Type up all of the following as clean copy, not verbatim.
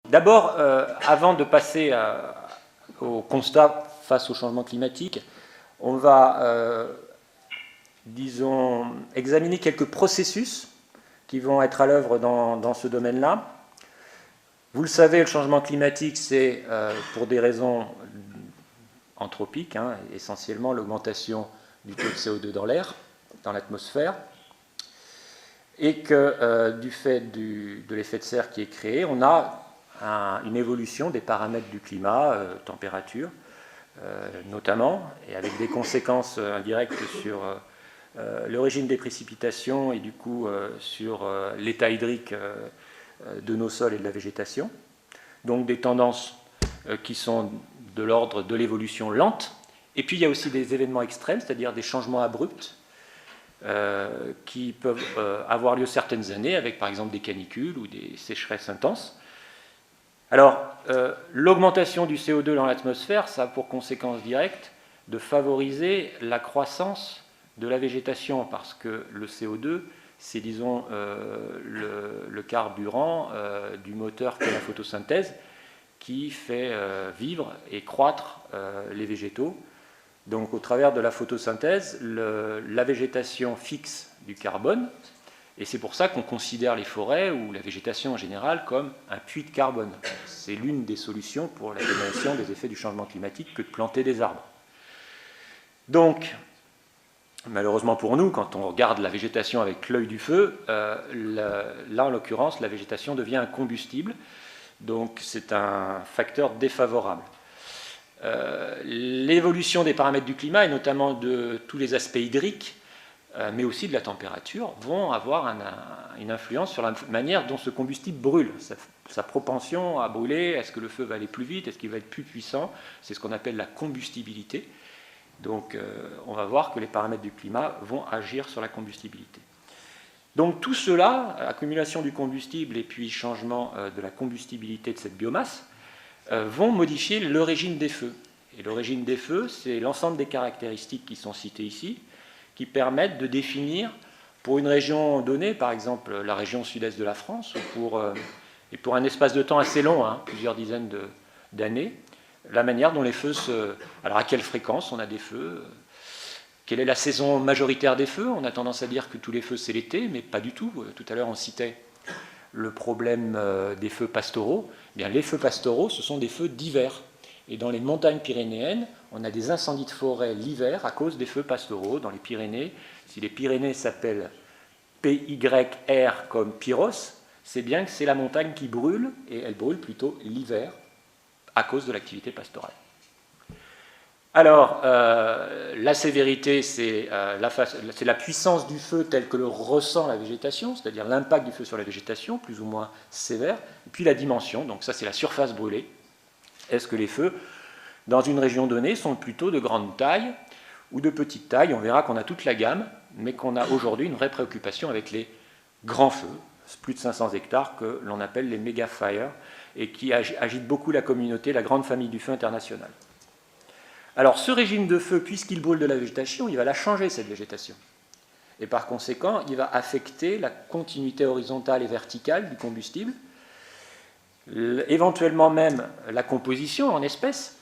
D'abord, avant de passer au constat face au changement climatique, on va, disons, examiner quelques processus qui vont être à l'œuvre dans ce domaine-là. Vous le savez, le changement climatique, c'est pour des raisons anthropiques, essentiellement l'augmentation du taux de CO2 dans l'air, dans l'atmosphère, et que du fait de l'effet de serre qui est créé, on a une évolution des paramètres du climat, température notamment, et avec des conséquences indirectes sur le régime des précipitations et du coup sur l'état hydrique de nos sols et de la végétation. Donc des tendances qui sont de l'ordre de l'évolution lente. Et puis il y a aussi des événements extrêmes, c'est-à-dire des changements abrupts qui peuvent avoir lieu certaines années, avec par exemple des canicules ou des sécheresses intenses. Alors, l'augmentation du CO2 dans l'atmosphère, ça a pour conséquence directe de favoriser la croissance de la végétation, parce que le CO2, c'est, disons, le carburant du moteur qu'est la photosynthèse, qui fait vivre et croître les végétaux. Donc, au travers de la photosynthèse, la végétation fixe du carbone, et c'est pour ça qu'on considère les forêts ou la végétation en général comme un puits de carbone. C'est l'une des solutions pour l'atténuation des effets du changement climatique que de planter des arbres. Donc, malheureusement pour nous, quand on regarde la végétation avec l'œil du feu, là en l'occurrence, la végétation devient un combustible, donc c'est un facteur défavorable. L'évolution des paramètres du climat, et notamment de tous les aspects hydriques, mais aussi de la température, vont avoir une influence sur la manière dont ce combustible brûle, sa propension à brûler. Est-ce que le feu va aller plus vite? Est-ce qu'il va être plus puissant? C'est ce qu'on appelle la combustibilité. Donc on va voir que les paramètres du climat vont agir sur la combustibilité. Donc tout cela, accumulation du combustible et puis changement de la combustibilité de cette biomasse, vont modifier le régime des feux. Et le régime des feux, c'est l'ensemble des caractéristiques qui sont citées ici, qui permettent de définir pour une région donnée, par exemple la région sud-est de la France, et pour un espace de temps assez long, plusieurs dizaines d'années, la manière dont les feux Alors à quelle fréquence on a des feux? Quelle est la saison majoritaire des feux? On a tendance à dire que tous les feux c'est l'été, mais pas du tout. Tout à l'heure on citait le problème des feux pastoraux. Eh bien, les feux pastoraux, ce sont des feux d'hiver. Et dans les montagnes pyrénéennes, on a des incendies de forêt l'hiver à cause des feux pastoraux. Dans les Pyrénées, si les Pyrénées s'appellent PYR comme Pyros, c'est bien que c'est la montagne qui brûle, et elle brûle plutôt l'hiver à cause de l'activité pastorale. Alors, la sévérité, c'est la puissance du feu telle que le ressent la végétation, c'est-à-dire l'impact du feu sur la végétation, plus ou moins sévère, et puis la dimension, donc ça c'est la surface brûlée. Est-ce que les feux, dans une région donnée, sont plutôt de grande taille ou de petite taille? On verra qu'on a toute la gamme, mais qu'on a aujourd'hui une vraie préoccupation avec les grands feux, plus de 500 hectares, que l'on appelle les méga fires, et qui agitent beaucoup la communauté, la grande famille du feu international. Alors ce régime de feu, puisqu'il brûle de la végétation, il va la changer, cette végétation. Et par conséquent, il va affecter la continuité horizontale et verticale du combustible, éventuellement même la composition en espèces,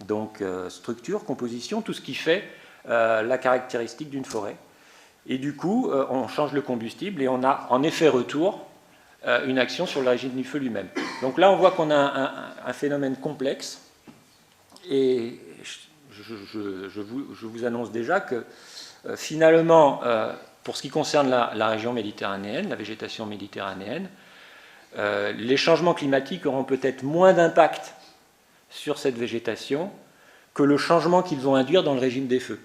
donc structure, composition, tout ce qui fait la caractéristique d'une forêt. Et du coup, on change le combustible et on a en effet retour une action sur le régime du feu lui-même. Donc là, on voit qu'on a un phénomène complexe, et je vous annonce déjà que finalement, pour ce qui concerne la région méditerranéenne, la végétation méditerranéenne, les changements climatiques auront peut-être moins d'impact sur cette végétation que le changement qu'ils vont induire dans le régime des feux.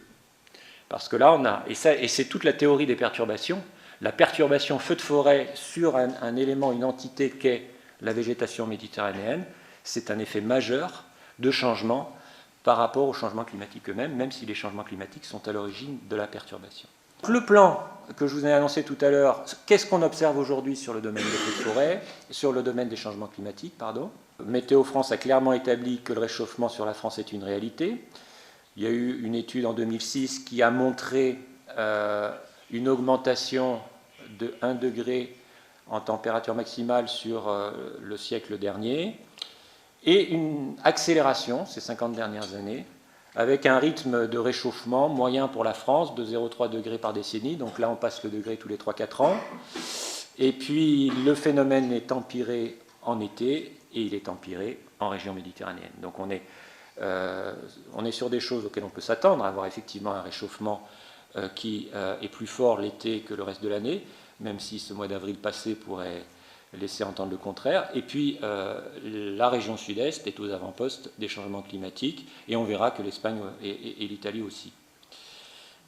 Parce que là, on a, et c'est toute la théorie des perturbations, la perturbation feu de forêt sur un élément, une entité qu'est la végétation méditerranéenne, c'est un effet majeur de changement par rapport aux changements climatiques eux-mêmes, même si les changements climatiques sont à l'origine de la perturbation. Le plan que je vous ai annoncé tout à l'heure, qu'est-ce qu'on observe aujourd'hui sur le domaine des feux de forêt, sur le domaine des changements climatiques, pardon. Météo France a clairement établi que le réchauffement sur la France est une réalité. Il y a eu une étude en 2006 qui a montré une augmentation de 1 degré en température maximale sur le siècle dernier, et une accélération ces 50 dernières années, avec un rythme de réchauffement moyen pour la France de 0,3 degrés par décennie. Donc là, on passe le degré tous les 3-4 ans. Et puis, le phénomène est empiré en été et il est empiré en région méditerranéenne. Donc on est sur des choses auxquelles on peut s'attendre, à avoir effectivement un réchauffement qui est plus fort l'été que le reste de l'année, même si ce mois d'avril passé pourrait laisser entendre le contraire. Et puis, la région sud-est est aux avant-postes des changements climatiques, et on verra que l'Espagne et l'Italie aussi.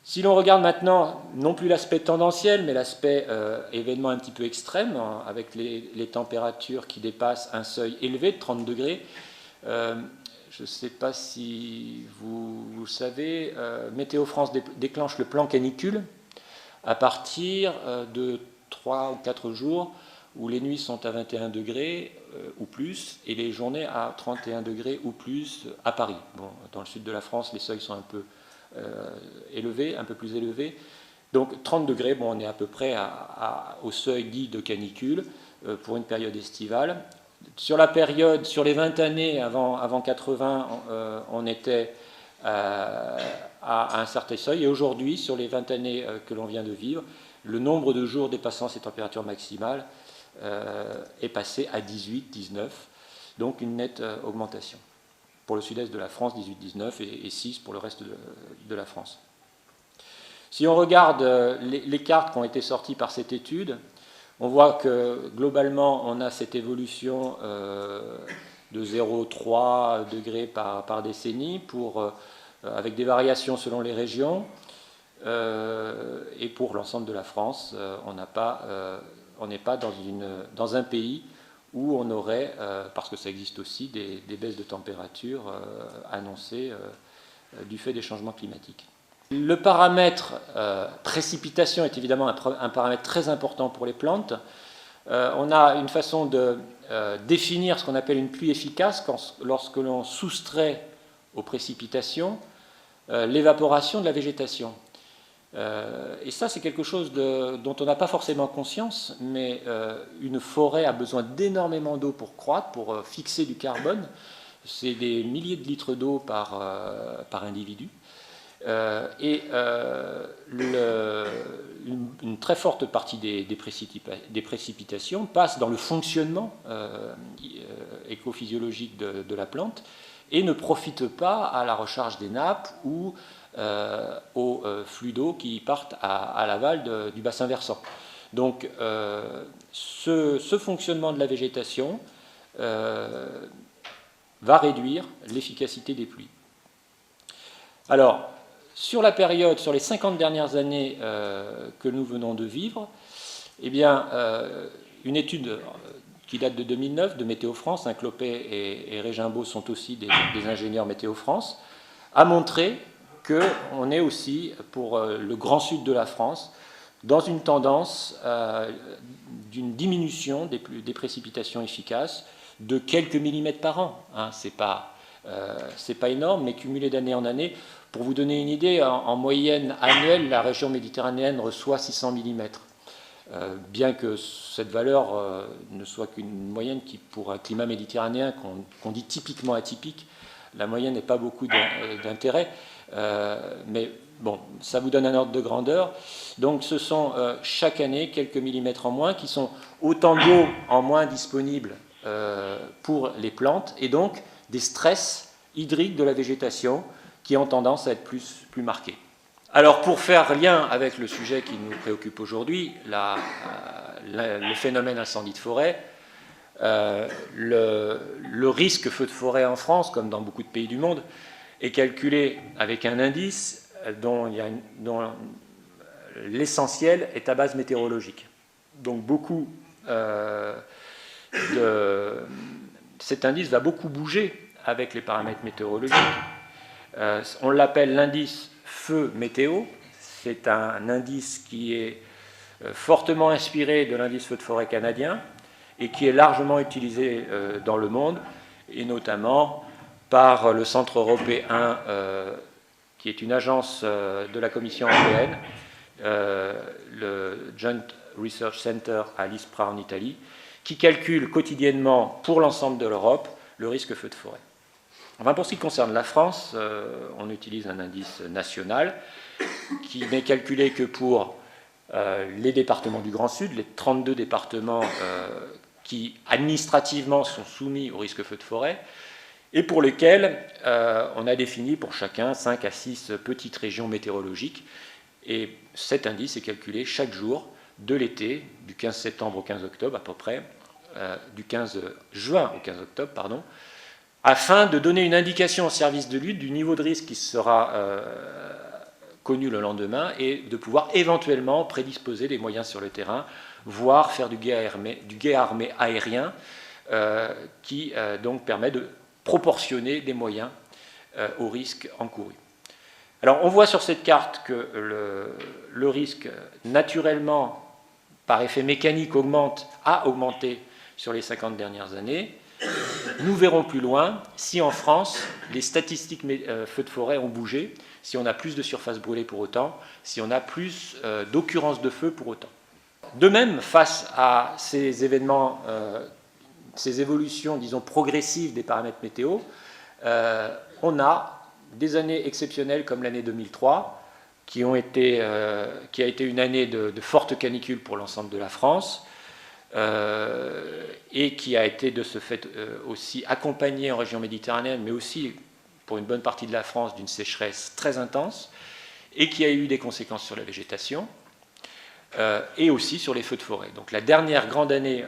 Si l'on regarde maintenant, non plus l'aspect tendanciel, mais l'aspect événement un petit peu extrême, hein, avec les températures qui dépassent un seuil élevé de 30 degrés, je ne sais pas si vous savez, Météo France déclenche le plan canicule à partir de 3 ou 4 jours où les nuits sont à 21 degrés ou plus et les journées à 31 degrés ou plus à Paris. Bon, dans le sud de la France, les seuils sont un peu élevés, un peu plus élevés. Donc 30 degrés, bon, on est à peu près au seuil dit de canicule pour une période estivale. Sur la période, sur les 20 années avant 80, on était à un certain seuil. Et aujourd'hui, sur les 20 années que l'on vient de vivre, le nombre de jours dépassant ces températures maximales est passé à 18, 19. Donc une nette augmentation. Pour le sud-est de la France, 18-19 et 6 pour le reste de la France. Si on regarde les cartes qui ont été sorties par cette étude, on voit que globalement, on a cette évolution de 0,3 degrés par décennie, avec des variations selon les régions. Et pour l'ensemble de la France, on n'est pas dans un pays où on aurait, parce que ça existe aussi, des baisses de température annoncées du fait des changements climatiques. Le paramètre précipitation est évidemment un paramètre très important pour les plantes. On a une façon de définir ce qu'on appelle une pluie efficace lorsque l'on soustrait aux précipitations l'évaporation de la végétation. Et ça, c'est quelque chose dont on n'a pas forcément conscience, mais une forêt a besoin d'énormément d'eau pour croître, pour fixer du carbone. C'est des milliers de litres d'eau par individu. Une très forte partie des précipitations passe dans le fonctionnement écophysiologique de la plante et ne profite pas à la recharge des nappes ou aux flux d'eau qui partent à l'aval du bassin versant. Donc ce fonctionnement de la végétation va réduire l'efficacité des pluies. Alors, sur la période, sur les 50 dernières années que nous venons de vivre, eh bien, une étude qui date de 2009 de Météo France, hein, Clopet et Régimbaud sont aussi des ingénieurs Météo France, a montré qu'on est aussi, pour le grand sud de la France, dans une tendance d'une diminution des précipitations efficaces de quelques millimètres par an. Hein, c'est pas énorme, mais cumulé d'année en année. Pour vous donner une idée, en moyenne annuelle, la région méditerranéenne reçoit 600 mm. Bien que cette valeur ne soit qu'une moyenne qui, pour un climat méditerranéen qu'on dit typiquement atypique, la moyenne n'est pas beaucoup d'intérêt. Mais bon, ça vous donne un ordre de grandeur. Donc ce sont chaque année quelques millimètres en moins qui sont autant d'eau en moins disponible pour les plantes et donc des stress hydriques de la végétation qui ont tendance à être plus marqués. Alors pour faire lien avec le sujet qui nous préoccupe aujourd'hui, le phénomène incendie de forêt, le risque feu de forêt en France, comme dans beaucoup de pays du monde, est calculé avec un indice dont l'essentiel est à base météorologique. Donc cet indice va beaucoup bouger avec les paramètres météorologiques. On l'appelle l'indice feu météo. C'est un indice qui est fortement inspiré de l'indice feu de forêt canadien et qui est largement utilisé dans le monde, et notamment par le Centre européen, qui est une agence de la Commission européenne, le Joint Research Center à l'ISPRA en Italie, qui calcule quotidiennement pour l'ensemble de l'Europe le risque feu de forêt. Enfin, pour ce qui concerne la France, on utilise un indice national qui n'est calculé que pour les départements du Grand Sud, les 32 départements qui administrativement sont soumis au risque feu de forêt, et pour lesquels on a défini pour chacun 5 à 6 petites régions météorologiques. Et cet indice est calculé chaque jour de l'été, du 15 septembre au 15 octobre à peu près, du 15 juin au 15 octobre, pardon, afin de donner une indication au service de lutte du niveau de risque qui sera connu le lendemain et de pouvoir éventuellement prédisposer des moyens sur le terrain, voire faire du guet armé aérien qui donc permet de proportionner des moyens au risque encouru. Alors on voit sur cette carte que le risque naturellement, par effet mécanique, a augmenté sur les 50 dernières années. Nous verrons plus loin si en France, les statistiques feux de forêt ont bougé, si on a plus de surfaces brûlées pour autant, si on a plus d'occurrences de feu pour autant. De même, face à ces événements, ces évolutions, disons, progressives des paramètres météo, on a des années exceptionnelles comme l'année 2003, qui a été une année de forte canicule pour l'ensemble de la France, et qui a été de ce fait aussi accompagnée en région méditerranéenne, mais aussi pour une bonne partie de la France d'une sécheresse très intense, et qui a eu des conséquences sur la végétation, et aussi sur les feux de forêt. Donc la dernière grande année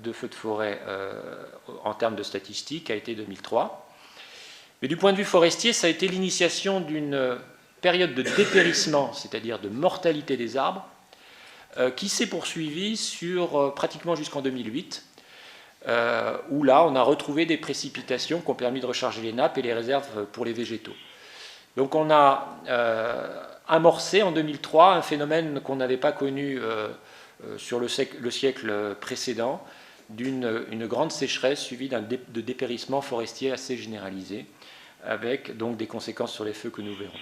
de feux de forêt en termes de statistiques a été 2003. Mais du point de vue forestier, ça a été l'initiation d'une période de dépérissement, c'est-à-dire de mortalité des arbres, qui s'est poursuivie pratiquement jusqu'en 2008, où là, on a retrouvé des précipitations qui ont permis de recharger les nappes et les réserves pour les végétaux. Donc on a amorcé en 2003 un phénomène qu'on n'avait pas connu sur le siècle précédent, d'une grande sécheresse suivie de dépérissement forestier assez généralisé, avec donc des conséquences sur les feux que nous verrons.